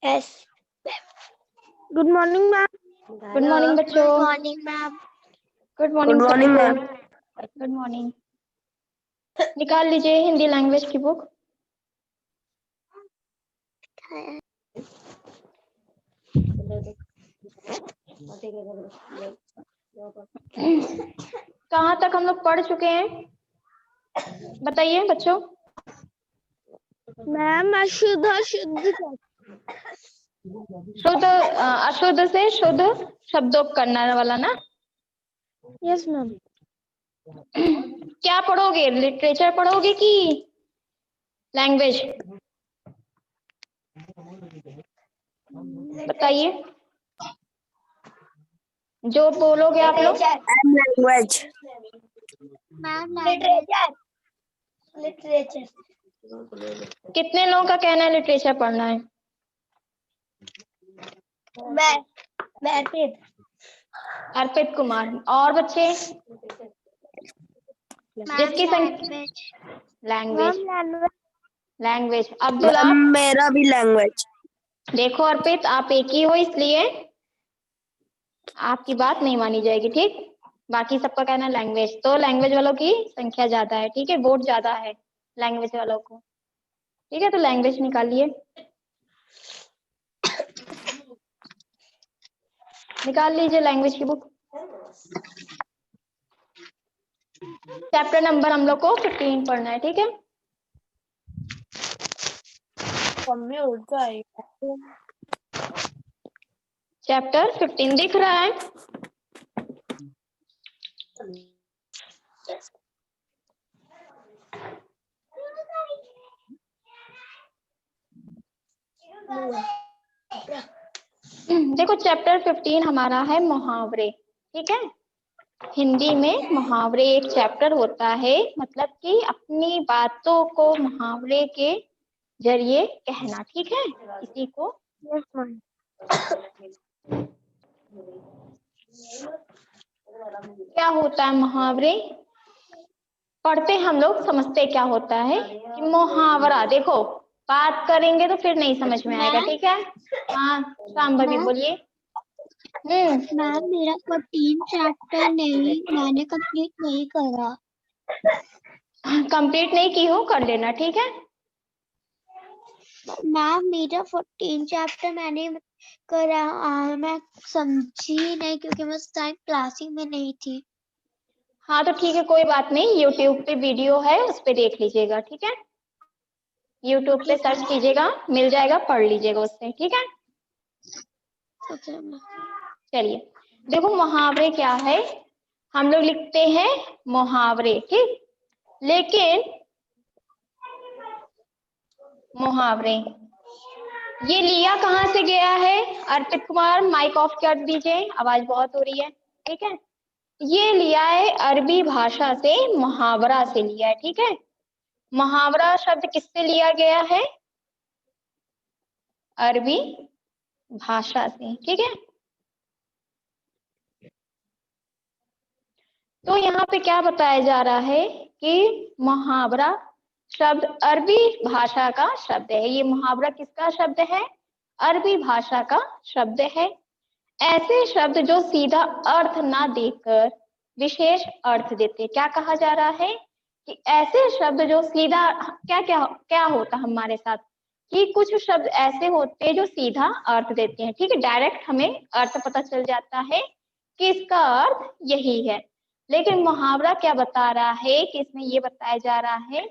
Yes. Good morning ma'am. Good morning बच्चों। Good morning ma'am. Good morning Good morning, ma'am. Good morning. निकाल लीजिए Hindi language की book. कहाँ तक हम लोग पढ़ चुके हैं बताइए बच्चों। मैम अशुद्ध शुद्ध शुद्ध अशुद्ध से शुद्ध शब्दों करने वाला ना। Yes ma'am. क्या पढ़ोगे, लिटरेचर पढ़ोगे कि लैंग्वेज? बताइए जो बोलोगे आप लोग। लैंग्वेज। Ma'am literature. लिटरेचर। कितने लोगों का कहना है लिटरेचर पढ़ना है? मैं अर्पित। अर्पित कुमार। और बच्चे जिसकी लैंग्वेज लैंग्वेज। अब्दुल आप? मेरा भी लैंग्वेज। देखो अर्पित आप एक ही हो इसलिए आपकी बात नहीं मानी जाएगी, ठीक। बाकी सबका कहना लैंग्वेज, तो लैंग्वेज वालों की संख्या ज्यादा है, ठीक है, वोट ज्यादा है लैंग्वेज वालों को, ठीक है। तो लैंग्वेज निकालिए, निकाल लीजिए लैंग्वेज की बुक। चैप्टर नंबर हम लोग को 15 पढ़ना है, ठीक है। चैप्टर 15 दिख रहा है? देखो चैप्टर 15 हमारा है मुहावरे, ठीक है। हिंदी में मुहावरे एक चैप्टर होता है, मतलब कि अपनी बातों को मुहावरे के जरिए कहना, ठीक है किसी को। Yes ma'am. क्या होता है मुहावरे? पढ़ते हम लोग समझते क्या होता है कि मुहावरा, देखो बात करेंगे तो फिर नहीं समझ में आएगा, ठीक है। हाँ शाम भाभी बोलिए। मैम मेरा 14 चैप्टर नहीं, मैंने कंप्लीट नहीं करा। कंप्लीट नहीं की हो, कर लेना, ठीक है। मैम मेरा 14 चैप्टर मैंने करा, मैं समझी नहीं क्योंकि मैं उस टाइम क्लासिंग में नहीं थी। हाँ तो ठीक है, कोई बात नहीं, यूट्यूब पे वीडियो है उस पे देख लीजिएगा, ठीक है। यूट्यूब पे सर्च कीजिएगा, मिल जाएगा, पढ़ लीजिएगा उससे, ठीक है। चलिए देखो मुहावरे क्या है, हम लोग लिखते हैं मुहावरे, ठीक। लेकिन मुहावरे ये लिया कहाँ से गया है? अर्पित कुमार माइक ऑफ कर दीजिए, आवाज बहुत हो रही है, ठीक है। ये लिया है अरबी भाषा से, मुहावरा से लिया है, ठीक है। मुहावरा शब्द किससे लिया गया है? अरबी भाषा से, ठीक है। तो यहाँ पे क्या बताया जा रहा है कि मुहावरा शब्द अरबी भाषा का शब्द है। ये मुहावरा किसका शब्द है? अरबी भाषा का शब्द है। ऐसे शब्द जो सीधा अर्थ ना देकर विशेष अर्थ देते, क्या कहा जा रहा है कि ऐसे शब्द जो सीधा, क्या क्या क्या होता हमारे साथ कि कुछ शब्द ऐसे होते हैं जो सीधा अर्थ देते हैं, ठीक है, डायरेक्ट हमें अर्थ पता चल जाता है कि इसका अर्थ यही है। लेकिन मुहावरा क्या बता रहा है कि इसमें ये बताया जा रहा है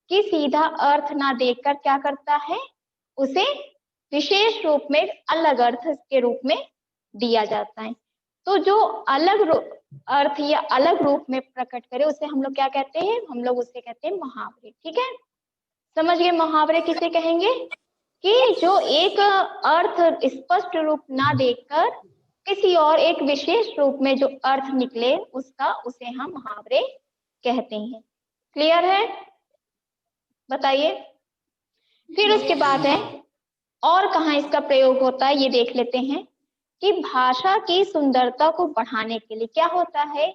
कि सीधा अर्थ ना देकर क्या करता है, उसे विशेष रूप में अलग अर्थ के रूप में दिया जाता है। तो जो अलग अर्थ या अलग रूप में प्रकट करे उसे हम लोग क्या कहते हैं? हम लोग उसे कहते हैं मुहावरे, ठीक है। समझ गए मुहावरे किसे कहेंगे? कि जो एक अर्थ स्पष्ट रूप ना देकर किसी और एक विशेष रूप में जो अर्थ निकले उसका, उसे हम मुहावरे कहते हैं। क्लियर है? बताइए। फिर उसके बाद है और कहाँ इसका प्रयोग होता है ये देख लेते हैं कि भाषा की सुंदरता को बढ़ाने के लिए क्या होता है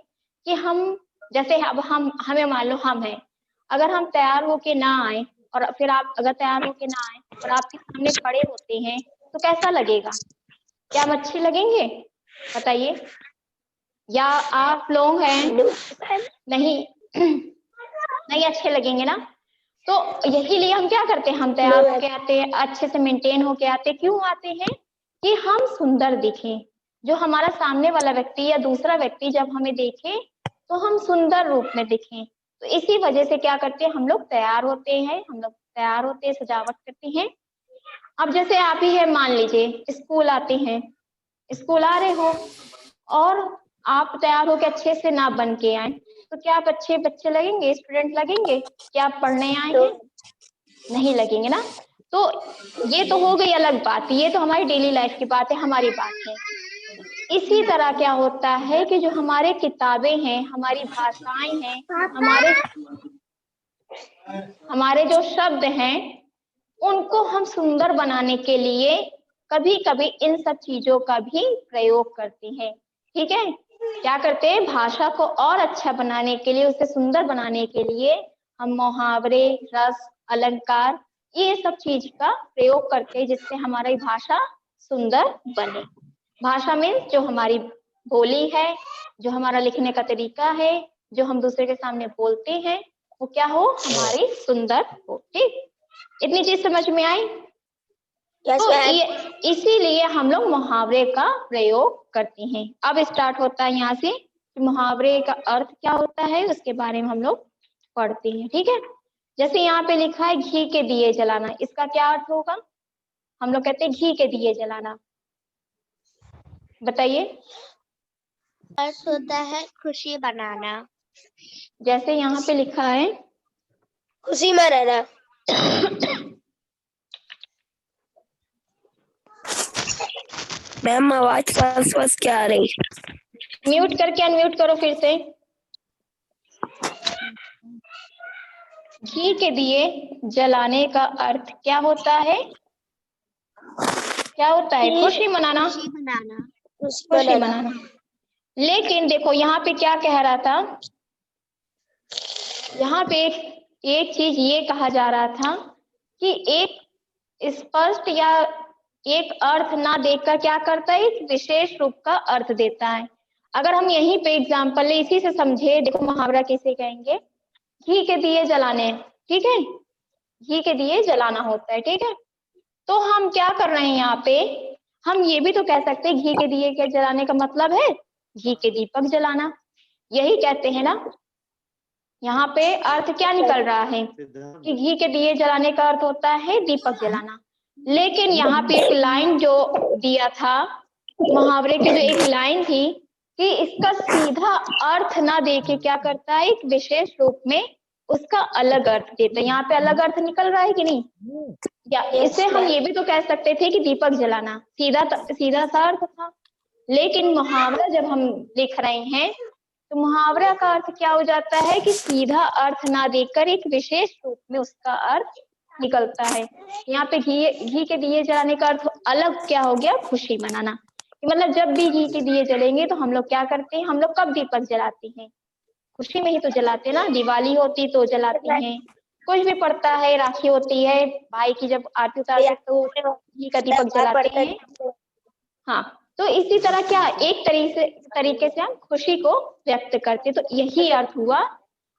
कि हम, जैसे अब हम, हमें मान लो हम हैं, अगर हम तैयार होके ना आए और फिर आप अगर तैयार होके ना आए और आपके सामने खड़े होते हैं तो कैसा लगेगा? क्या हम अच्छे लगेंगे? बताइए। या आप लोग हैं नहीं नहीं अच्छे लगेंगे ना? तो यही लिए हम क्या करते हैं, हम तैयार होके आते हैं, अच्छे से मेंटेन होके आते हैं। क्यों आते हैं? कि हम सुंदर दिखें, जो हमारा सामने वाला व्यक्ति या दूसरा व्यक्ति जब हमें देखे तो हम सुंदर रूप में दिखें। तो इसी वजह से क्या करते हैं, हम लोग तैयार होते हैं, सजावट करते हैं। अब जैसे आप ही है, मान लीजिए स्कूल आते हैं, स्कूल आ रहे हो और आप तैयार होके अच्छे से ना बन के आए, तो क्या आप अच्छे बच्चे लगेंगे, स्टूडेंट लगेंगे? क्या आप पढ़ने आए हैं? नहीं लगेंगे ना। तो ये तो हो गई अलग बात, ये तो हमारी डेली लाइफ की बात है, हमारी बात है। इसी तरह क्या होता है कि जो हमारे किताबें हैं, हमारी भाषाएं हैं, हमारे जो शब्द हैं, उनको हम सुंदर बनाने के लिए कभी कभी इन सब चीजों का भी प्रयोग करते हैं। ठीक है, क्या करते हैं, भाषा को और अच्छा बनाने के लिए, उसे सुंदर बनाने के लिए हम मुहावरे, रस, अलंकार, ये सब चीज का प्रयोग करते हैं, जिससे हमारी भाषा सुंदर बने। भाषा मीन्स जो हमारी बोली है, जो हमारा लिखने का तरीका है, जो हम दूसरे के सामने बोलते हैं, वो क्या हो, हमारी सुंदर हो। ठीक, इतनी चीज समझ में आई? तो इसीलिए हम लोग मुहावरे का प्रयोग करते हैं। अब स्टार्ट होता है यहाँ से मुहावरे का अर्थ क्या होता है, उसके बारे में हम लोग पढ़ते हैं। ठीक है, जैसे यहाँ पे लिखा है घी के दिए जलाना, इसका क्या अर्थ होगा? हम लोग कहते हैं घी के दिए जलाना, बताइए। अर्थ होता है खुशी बनाना। जैसे यहाँ पे लिखा है खुशी मनाना। मैम आवाज फर्स्ट क्या आ रही? म्यूट करके अनम्यूट करो फिर से। घी के दिए जलाने का अर्थ क्या होता है? क्या होता है? खुशी मनाना, खुशी मनाना। लेकिन देखो यहाँ पे क्या कह रहा था, यहाँ पे एक चीज ये कहा जा रहा था कि एक स्पष्ट या एक अर्थ ना देखकर क्या करता है, एक विशेष रूप का अर्थ देता है। अगर हम यहीं पे एग्जाम्पल ले, इसी से समझे, देखो मुहावरा किसे कहेंगे, घी के दिए जलाने। ठीक है, घी के दिए जलाना होता है। ठीक है, तो हम क्या कर रहे हैं यहाँ पे, हम ये भी तो कह सकते हैं घी के दिए के जलाने का मतलब है घी के दीपक जलाना, यही कहते हैं ना। यहाँ पे अर्थ क्या निकल रहा है कि घी के दिए जलाने का अर्थ होता है दीपक जलाना। लेकिन यहाँ पे एक लाइन जो दिया था, मुहावरे की जो एक लाइन थी कि इसका सीधा अर्थ ना देके क्या करता है, एक विशेष रूप में उसका अलग अर्थ देता है। यहाँ पे अलग अर्थ निकल रहा है कि नहीं? या इससे हम ये भी तो कह सकते थे कि दीपक जलाना सीधा सा अर्थ था। लेकिन मुहावरा जब हम लिख रहे हैं तो मुहावरा का अर्थ क्या हो जाता है कि सीधा अर्थ ना देकर एक विशेष रूप में उसका अर्थ निकलता है। यहाँ पे घी के दिए जलाने का अर्थ अलग क्या हो गया, खुशी मनाना। मतलब जब भी घी के दिए जलेंगे तो हम लोग क्या करते हैं, हम लोग कब दीपक जलाते हैं, खुशी में ही तो जलाते हैं ना। दिवाली होती तो जलाते हैं, कुछ भी पड़ता है, राखी होती है, भाई की जब आरती उतारते तो घी का दीपक जलाते हैं। हाँ, तो इसी तरह क्या एक तरीके से हम खुशी को व्यक्त करते, तो यही अर्थ हुआ।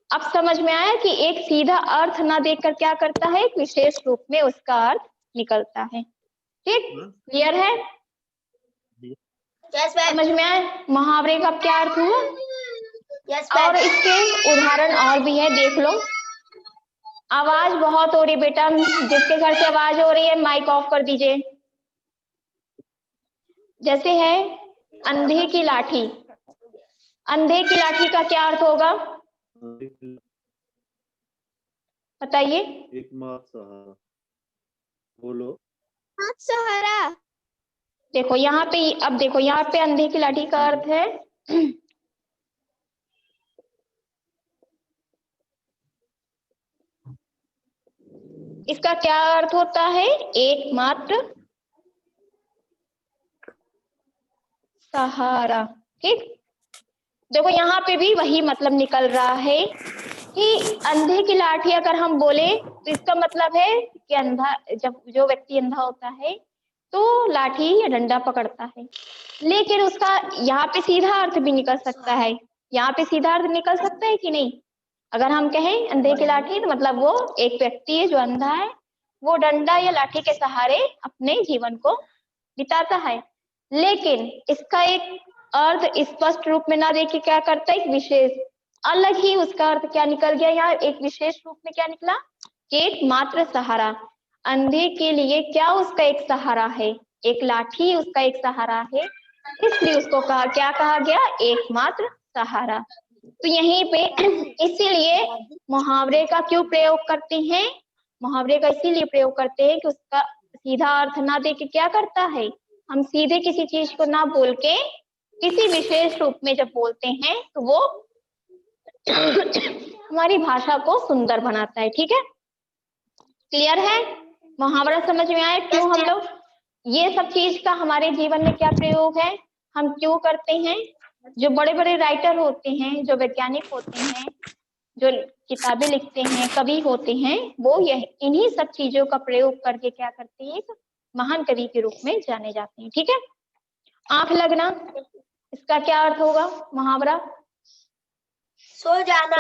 अब समझ में आया कि एक सीधा अर्थ ना देखकर क्या करता है, एक विशेष रूप में उसका अर्थ निकलता है। ठीक, क्लियर है? समझ में आया मुहावरे का क्या अर्थ हुआ? और इसके उदाहरण और भी है, देख लो। आवाज बहुत हो रही बेटा, जिसके घर से आवाज हो रही है माइक ऑफ कर दीजिए। जैसे है अंधे की लाठी, अंधे की लाठी का क्या अर्थ होगा, बताइए। एक मात सहारा, बोलो। मात सहारा। देखो यहाँ पे, अब देखो यहाँ पे अंधे की लाठी का अर्थ है इसका क्या अर्थ होता है, एकमात्र सहारा। ठीक, देखो यहाँ पे भी वही मतलब निकल रहा है कि अंधे की लाठी अगर हम बोले तो इसका मतलब है कि अंधा, जब जो व्यक्ति अंधा होता है तो लाठी या डंडा पकड़ता है। लेकिन उसका यहाँ पे सीधा अर्थ भी निकल सकता है, यहाँ पे सीधा अर्थ निकल सकता है कि नहीं? अगर हम कहें अंधे की लाठी तो मतलब वो एक व्यक्ति है जो अंधा है, वो डंडा या लाठी के सहारे अपने जीवन को बिताता है। लेकिन इसका एक अर्थ स्पष्ट रूप में ना देके क्या करता है, एक विशेष अलग ही उसका अर्थ क्या निकल गया यहाँ, एक विशेष रूप में क्या निकला कि एक मात्र सहारा। अंधे के लिए क्या उसका एक सहारा है, एक लाठी उसका एक सहारा है, इसलिए उसको क्या कहा गया, एकमात्र सहारा। तो यहीं पे इसीलिए मुहावरे का क्यों प्रयोग करते हैं, मुहावरे का इसीलिए प्रयोग करते हैं कि उसका सीधा अर्थ ना दे के क्या करता है, हम सीधे किसी चीज को ना बोल के किसी विशेष रूप में जब बोलते हैं तो वो हमारी भाषा को सुंदर बनाता है। ठीक है, क्लियर है? मुहावरा समझ में आया क्यों हम लोग ये सब चीज का हमारे जीवन में क्या प्रयोग है, हम क्यों करते हैं? जो बड़े बड़े राइटर होते हैं, जो वैज्ञानिक होते हैं, जो किताबें लिखते हैं, कवि होते हैं, वो यह इन्हीं सब चीजों का प्रयोग करके क्या करते हैं, एक महान कवि के रूप में जाने जाते हैं। ठीक है, आंख लगना इसका क्या अर्थ होगा मुहावरा? सो जाना।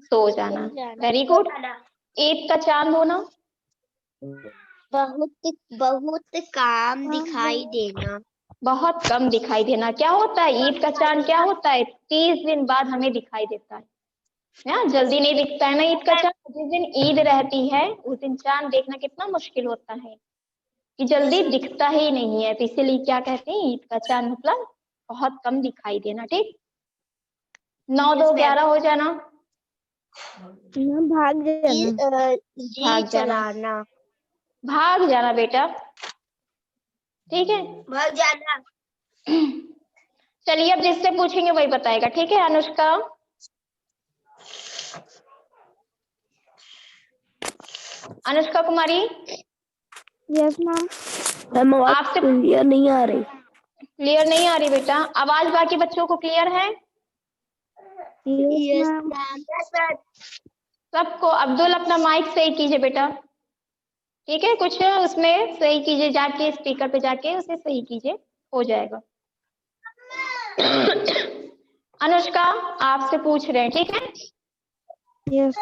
सो जाना, वेरी गुड। ईद का चांद होना, बहुत काम दिखाई देना। बहुत कम दिखाई देना। क्या होता है ईद का चांद, क्या होता है 30 दिन बाद हमें दिखाई देता है ना, जल्दी नहीं दिखता है ना ईद का चांद। जिस दिन ईद रहती है उस दिन चांद देखना कितना मुश्किल होता है कि जल्दी दिखता ही नहीं है, तो इसीलिए क्या कहते हैं ईद का चांद मतलब बहुत कम दिखाई देना। ठीक, 9 2 11 हो जाना, भाग जाना, भाग जाना बेटा। ठीक है, भाग जाना। चलिए अब जिससे पूछेंगे वही बताएगा। ठीक है, अनुष्का। अनुष्का कुमारी। Yes ma'am. आपसे क्लियर नहीं आ रही। क्लियर नहीं आ रही बेटा, आवाज बाकी बच्चों को क्लियर है? Yes ma'am. सबको। अब्दुल अपना माइक सही कीजिए बेटा। ठीक है, कुछ उसमें सही कीजिए, जाके स्पीकर पे जाके उसे सही कीजिए, हो जाएगा। अनुष्का आपसे पूछ रहे हैं, ठीक है? यस।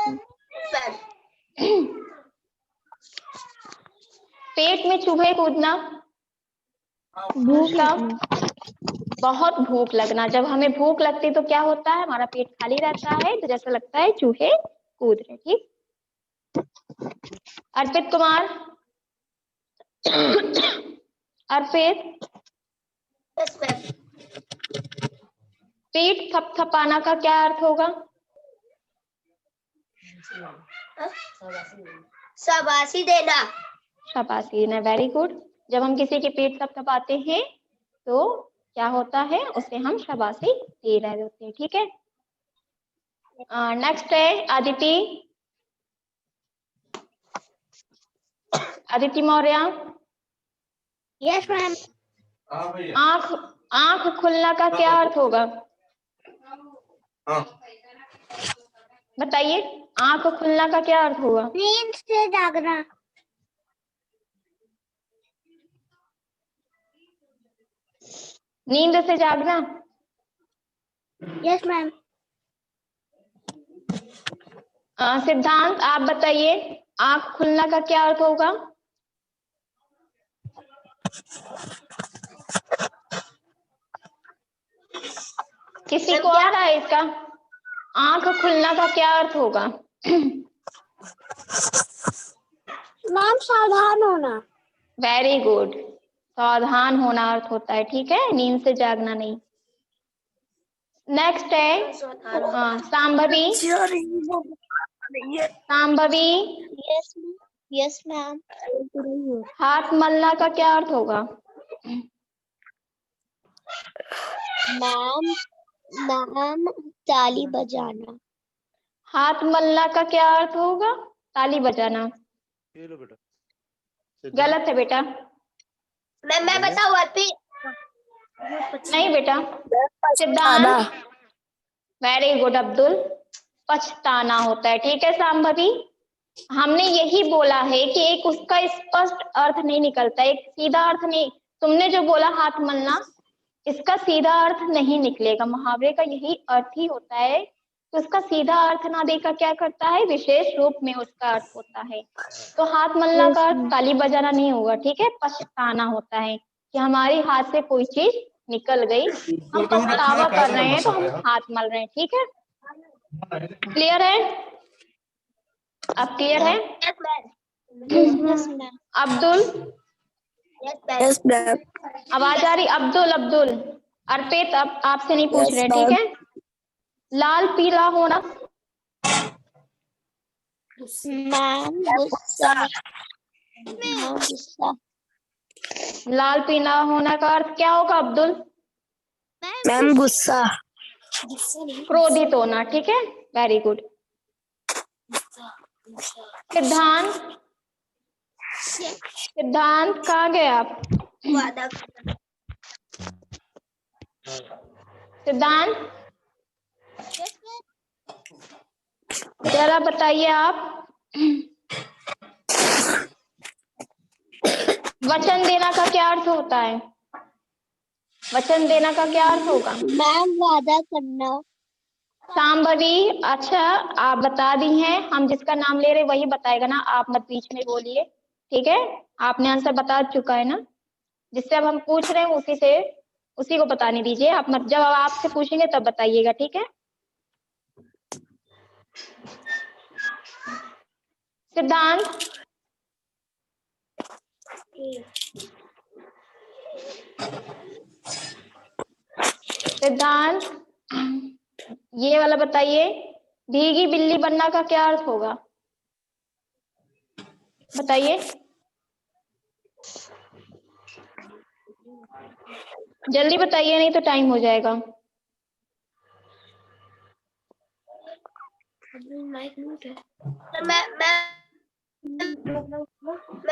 पेट में चूहे कूदना। अनुष्का, बहुत भूख लगना। जब हमें भूख लगती तो क्या होता है, हमारा पेट खाली रहता है तो जैसा लगता है चूहे कूद रहे। ठीक, अर्पित कुमार। अर्पित, पेट थपथपाना का क्या अर्थ होगा? शाबाशी देना। शाबाशी देना, वेरी गुड। जब हम किसी के पेट थपथपाते हैं तो क्या होता है, उसे हम शाबाशी दे रहे होते हैं। ठीक है, नेक्स्ट है अदिति। अदिति मौर्य। Yes ma'am. आंख, आंख खुलना का क्या अर्थ होगा? बताइए, आंख खुलना का क्या अर्थ होगा? नींद से जागना। नींद से जागना। Yes ma'am. सिद्धांत आप बताइए, आंख खुलना का क्या अर्थ होगा? किसी को आ रहा है इसका? आंख खुलना का क्या अर्थ होगा? मैम सावधान होना। वेरी गुड, सावधान होना अर्थ होता है। ठीक है, नींद से जागना नहीं। नेक्स्ट है सांभवी। Sambhavi, yes ma'am. हाथ मलना का क्या अर्थ होगा? मैम ताली बजाना। हाथ मलना का क्या अर्थ होगा? ताली बजाना। ये लो बेटा। गलत है बेटा। मैं बताऊँ अर्पित? नहीं बेटा, सिद्धांत। वेरी गुड अब्दुल, पछताना होता है। ठीक है सांभवी, हमने यही बोला है कि एक उसका स्पष्ट अर्थ नहीं निकलता, एक सीधा अर्थ नहीं। तुमने जो बोला हाथ मलना, इसका सीधा अर्थ नहीं निकलेगा। मुहावरे का यही अर्थ ही होता है कि उसका सीधा अर्थ ना देकर क्या करता है, विशेष रूप में उसका अर्थ होता है। तो हाथ मलना का अर्थ ताली बजाना नहीं होगा, ठीक है, पछताना होता है कि हमारे हाथ से कोई चीज निकल गई, हम पछतावा कर रहे हैं तो हम हाथ मल रहे हैं, ठीक है। क्लियर है? अब क्लियर है? Yes ma'am, yes ma'am. Abdul, yes ma'am, आवाज आ रही? अब्दुल, अब्दुल। अर्पित, अब आपसे नहीं पूछ रहे, ठीक है। लाल पीला होना, मैम गुस्सा। मैम गुस्सा। लाल पीला होना का अर्थ क्या होगा अब्दुल? मैम गुस्सा, क्रोधित होना, ठीक है, वेरी गुड। सिद्धांत, सिद्धांत कहाँ गए आप? वादा करना, सिद्धांत, जरा बताइए आप। वचन देना का क्या अर्थ होता है? वचन देना का क्या अर्थ होगा? मैम वादा करना। सांभवी, अच्छा आप बता दी हैं, हम जिसका नाम ले रहे वही बताएगा ना, आप मत बीच में बोलिए, ठीक है। आपने आंसर बता चुका है ना, जिससे अब हम पूछ रहे हैं उसी को बताने दीजिए, आप मत, जब आपसे पूछेंगे तब बताइएगा, ठीक है। सिद्धांत, सिद्धांत ये वाला बताइए, भीगी बिल्ली बनना का क्या अर्थ होगा? बताइए, जल्दी बताइए, नहीं तो टाइम हो जाएगा।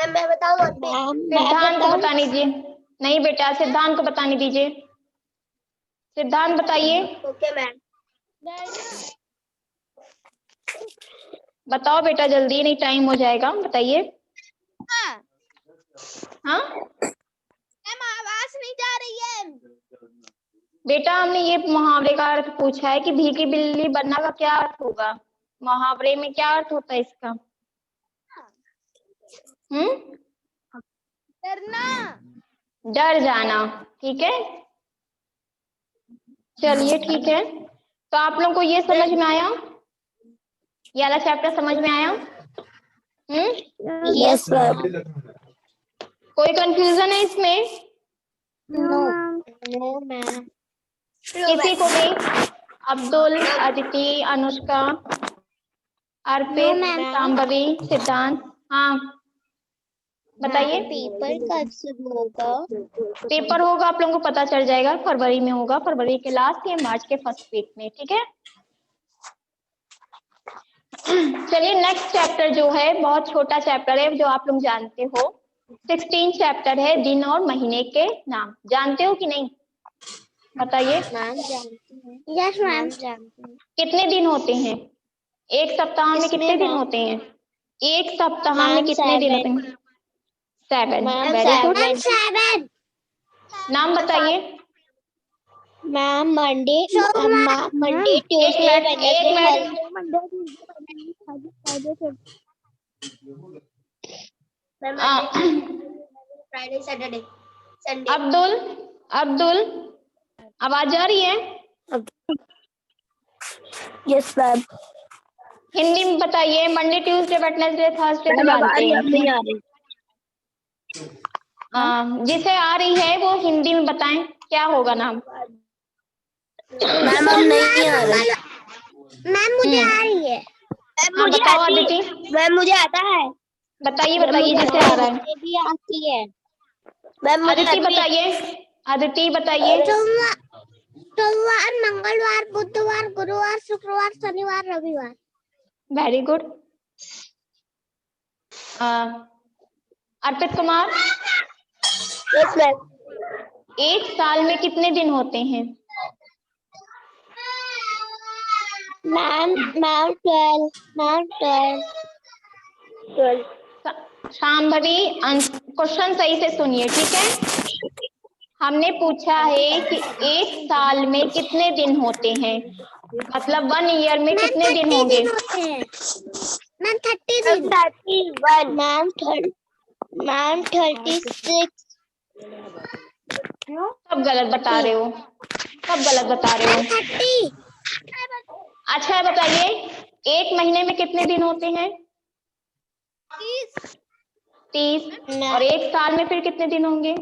मैं बताऊँ? सिद्धांत को बताने दीजिए। नहीं बेटा, सिद्धांत को बताने दीजिए। सिद्धांत बताइए। ओके मैम, बताओ बेटा जल्दी, नहीं टाइम हो जाएगा, बताइए। हाँ आवाज नहीं जा रही है। बेटा, हमने ये मुहावरे का अर्थ पूछा है कि भीगी बिल्ली बनना का क्या अर्थ होगा, मुहावरे में क्या अर्थ होता है इसका? डरना। डर जाना, ठीक है। चलिए ठीक है, तो आप लोगों को ये समझ में आया, ये वाला चैप्टर समझ में आया? यस मैम, कोई कंफ्यूजन है इसमें? No ma'am. किसी को भी? अब्दुल, अदिति, अनुष्का, अर्पित, सांभवी, सिद्धांत, हाँ बताइए। पेपर कब से होगा? पेपर होगा, आप लोगों को पता चल जाएगा, फरवरी में होगा, फरवरी के लास्ट या मार्च के फर्स्ट वीक में, ठीक है। चलिए नेक्स्ट चैप्टर जो है बहुत छोटा चैप्टर है, जो आप लोग जानते हो, 16 चैप्टर है, दिन और महीने के नाम। जानते हो कि नहीं, बताइए। मैम जानती हूँ। यस मैम जानती हूँ। कितने दिन होते हैं एक सप्ताह में? कितने दिन होते हैं एक सप्ताह में? कितने दिन होते हैं? 7। Very good. 7। नाम बताइए। मैम मंडे, मंडे, ट्यूसडे, एक minute, Friday, Saturday, Sunday. Abdul, Abdul आवाज आ रही है? यस मैम, हिंदी में बताइए। मंडे, ट्यूसडे, वेडनेसडे, थर्सडे तो जानते हैं। नहीं आ रही। जिसे आ रही है वो हिंदी में बताएं, क्या होगा नाम? मैम नहीं आ रही। मैम मुझे आ रही है। हाँ बताओ अदिति, मैम मुझे आता है। बताइए बताइए जिसे आ रहा है। मुझे भी आती है। मैम मुझे अदिति बताइए, अदिति बताइए। सोमवार, मंगलवार, बुधवार, गुरुवार, शुक्रवार, शनिवार, रविवार। Very good. Arpit Kumar, yes ma'am, एक साल में कितने दिन होते हैं? मैम 12। शांभवी क्वेश्चन सही से सुनिए, ठीक है। हमने पूछा है कि एक साल में कितने दिन होते हैं, मतलब 1 ईयर में कितने दिन होंगे। मैम 30 दिन। 31। मैम 36। सब गलत बता रहे हो, सब गलत बता रहे हो। 30। अच्छा बताइए, एक महीने में कितने दिन होते हैं। 30। और एक साल में फिर कितने दिन होंगे।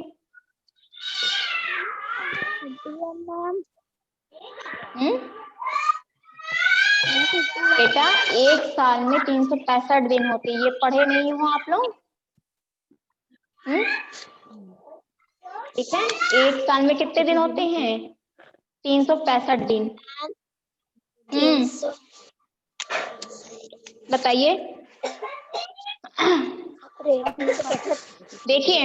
बेटा एक साल में 365 दिन होते, ये पढ़े नहीं हो आप लोग। ठीक है, एक साल में कितने दिन होते हैं, 365 दिन। बताइए, देखिए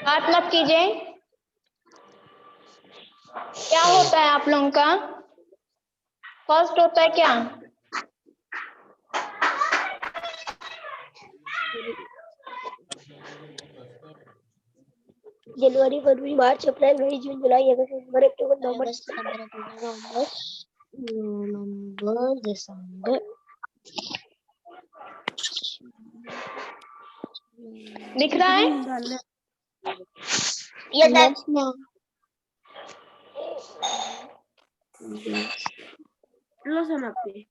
बात मत कीजिए। क्या होता है आप लोगों का, फर्स्ट होता है क्या। जनवरी, फरवरी, मार्च, अप्रैल, मई, जून, जुलाई, अगस्त, सितंबर, अक्टूबर, नवंबर, दिसंबर। दिख रहा है। ये यस मैम। लो सुना पे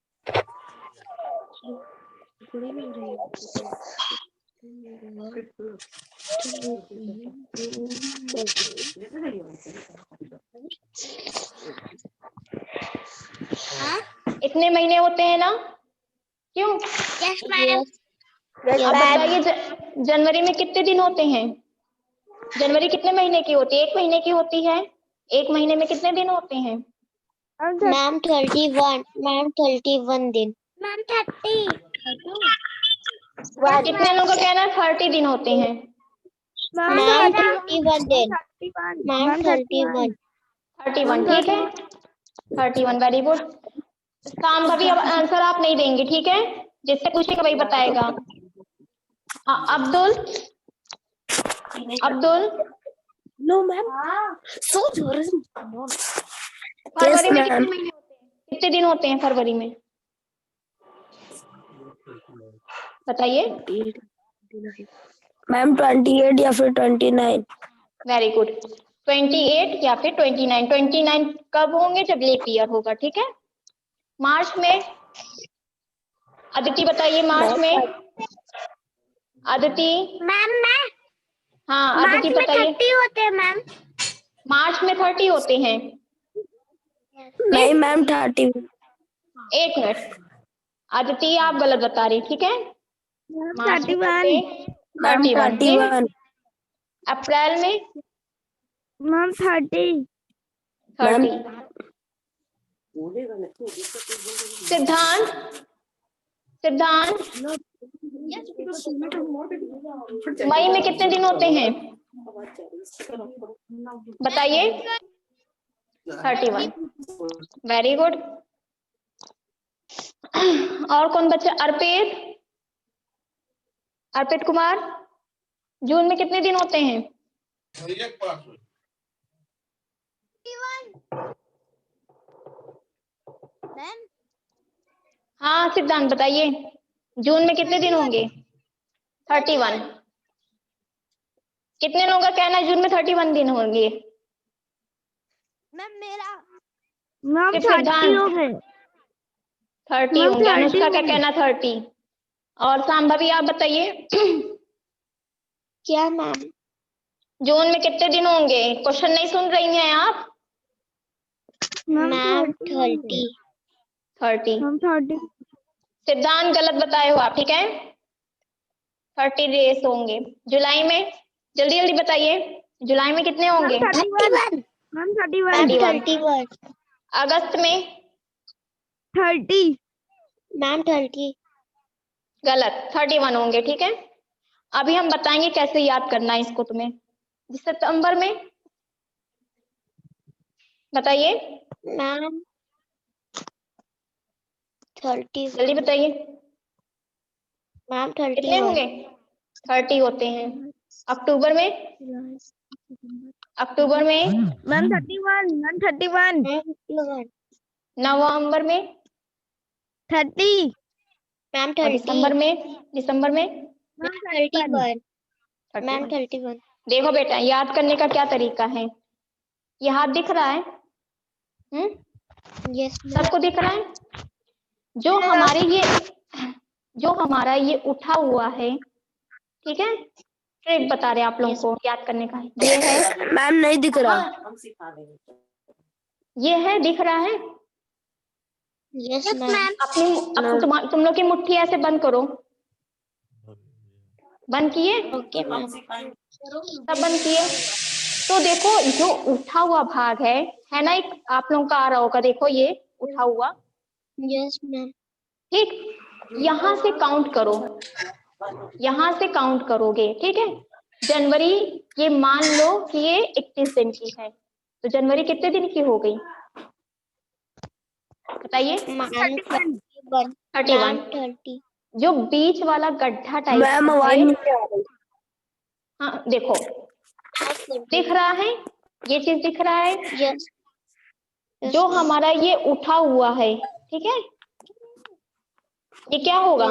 इतने महीने होते हैं ना, क्यों। Yes ma'am. अब बताइए जनवरी में कितने दिन होते हैं। जनवरी कितने महीने की होती है, 1 महीने की होती है। 1 महीने में कितने दिन होते हैं। मैम 31। मैम 31 दिन। मैम 30। कितने लोगों का कहना है 30 दिन होते हैं। मैम 31 दिन। मैम 31। 31 ठीक है, 31 वेरी गुड। शांभवी अब आंसर आप नहीं देंगे, ठीक है, जिससे पूछेगा वही बताएगा। Abdul, Abdul no ma'am so फरवरी में कितने महीने होते हैं, कितने दिन होते हैं फरवरी में, बताइए। मैम 28 या फिर 29। वेरी गुड, 28 या फिर 29। 29 कब होंगे, जब लीप ईयर होगा, ठीक है। मार्च में अदिति बताइए, मार्च में अदिति। मैम मैं हाँ अदिति बताइए। 30 होते हैं मैम। मार्च में 30 होते हैं। नहीं मैम 30। 1 मिनट, अदिति आप गलत बता रही, ठीक है। मार्च में 31 ठीक है। अप्रैल में मैम 30। 30। सिद्धांत, सिद्धांत मई में कितने दिन होते हैं, बताइए। 31 वेरी गुड। और कौन बच्चा, अर्पित, अर्पित कुमार, जून में कितने दिन होते हैं। मैम हाँ सिद्धांत बताइए, जून में कितने दिन होंगे। 31। कितने लोगों का कहना है जून में 31 दिन होंगे। मैम मेरा मैम 30 हो गए, 30 होंगे। अनुष्का का कहना 30। और शांभवी आप बताइए। क्या मैम। जून में कितने दिन होंगे, क्वेश्चन नहीं सुन रही हैं आप। मैम 30। 30। सिद्धांत गलत बताए हो आप, ठीक है। 30 डेज होंगे। जुलाई में जल्दी जल्दी बताइए, जुलाई में कितने होंगे। 31। मैम 31। अगस्त में 30। मैम 30। गलत, 31 होंगे, ठीक है। अभी हम बताएंगे कैसे याद करना है इसको तुम्हें। सितंबर में बताइए, मैम 30 जल्दी बताइए मैम कितने 31 होंगे? 30 होते हैं। अक्टूबर में, अक्टूबर में, मैम 31 मैम 31 मैम नवंबर में, 30 मैम और 30 दिसंबर में, दिसंबर में मैम 31 मैम 31। 31 देखो बेटा, याद करने का क्या तरीका है, ये हाथ दिख रहा है? यस मैम सबको दिख रहा है? जो हमारा ये उठा हुआ है, ठीक है, ट्रिक बता रहे हैं आप लोगों को याद करने का। ये है मैम नहीं दिख रहा। ये है, दिख रहा है? यस मैम तुम लोग की मुट्ठी ऐसे बंद करो। बंद किए? ओके मैम सब बंद किए? तो देखो जो उठा हुआ भाग है ना, एक आप लोगों का आ रहा होगा, देखो ये उठा हुआ, यस मैम ठीक, यहाँ से काउंट करो, यहाँ से काउंट करोगे, ठीक है। जनवरी, ये मान लो कि ये 31 दिन की है, तो जनवरी कितने दिन की हो गई बताइए? मैम 31। 30 जो बीच वाला गड्ढा टाइप मैम का आवाज है, नहीं आ रही। हाँ देखो दिख रहा है, ये चीज दिख रहा है, यस जो हमारा ये उठा हुआ है, ठीक है, ये क्या होगा?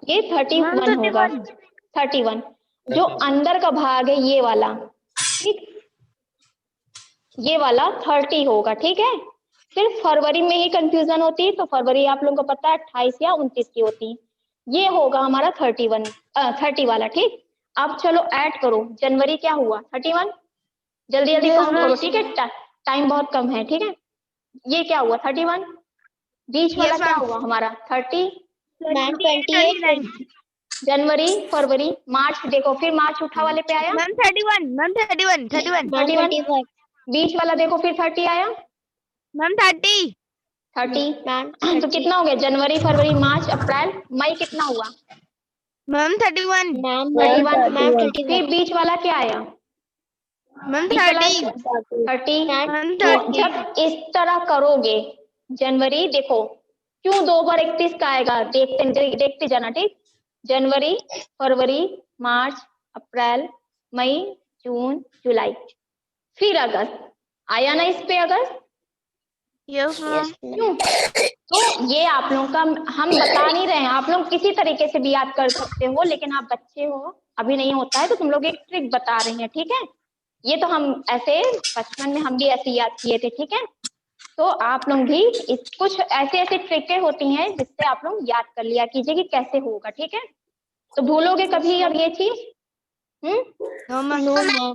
ये 31 होगा, 31। जो अंदर का भाग है ये वाला, ठीक, ये वाला 30 होगा, ठीक है। सिर्फ फरवरी में ही कंफ्यूजन होती है, तो फरवरी आप लोगों को पता है 28 या 29 की होती है, ये होगा हमारा 30 वाला, ठीक। अब चलो ऐड करो, जनवरी क्या हुआ? 31, जल्दी जल्दी काउंट करो, ठीक है, टाइम बहुत कम है, ठीक है। ये क्या हुआ? 31, बीच वाला क्या हुआ हमारा? 30, मैम 28 जनवरी, फरवरी, मार्च, देखो फिर मार्च उठा वाले पे आया, मैम 31 मैम 31 31 31, बीच वाला देखो फिर 30 आया, मैम 30 मैम तो कितना हो गया? जनवरी, फरवरी, मार्च, अप्रैल, मई, कितना हुआ? Ma'am 31 ma'am 31। मैम फिर बीच वाला क्या आया? मैम बीच वाला 30 30। मैम तो 30 जब इस तरह करोगे, जनवरी देखो क्यों 2 बार 31 का आएगा, देखते जाना, ठीक। जनवरी, फरवरी, मार्च, अप्रैल, मई, जून, जुलाई, फिर अगस्त आया ना इस पे अगस्त, यस मैम क्यों? तो ये आप लोगों का हम बता नहीं रहे हैं, आप लोग किसी तरीके से भी याद कर सकते हो, लेकिन आप बच्चे हो, अभी नहीं होता है, तो तुम लोग एक ट्रिक बता रहे हैं, ठीक है। ये तो हम ऐसे बचपन में हम भी ऐसे याद किए थे, ठीक है। तो आप लोग भी कुछ ऐसे ऐसे ट्रिकें होती हैं जिससे आप लोग याद कर लिया कीजिए कि कैसे होगा, ठीक है। तो भूलोगे कभी अब ये चीज? नो नो मैम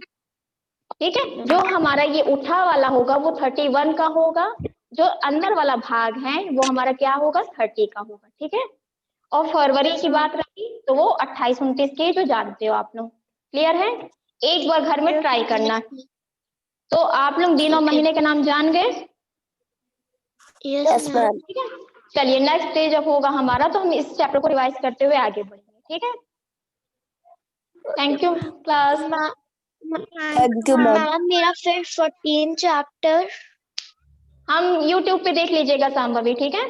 ठीक है। जो हमारा ये उठा वाला होगा वो 31 का होगा, जो अंदर वाला भाग है वो हमारा क्या होगा? 30 का होगा, ठीक है। और फरवरी की बात रही तो वो 28 29 की, जो जानते हो आप लोग, क्लियर है। एक बार घर में ट्राई करना। तो आप लोग दिन और महीने के नाम जान गए? यस मैम ठीक है, चलिए नेक्स्ट डे जब होगा हमारा तो हम इस चैप्टर को रिवाइज करते हुए आगे बढ़ेंगे, ठीक है। Thank you class. Thank you ma'am. Ma'am मेरा फिर 14 चैप्टर हम YouTube पे देख लीजिएगा सांभवी, ठीक है।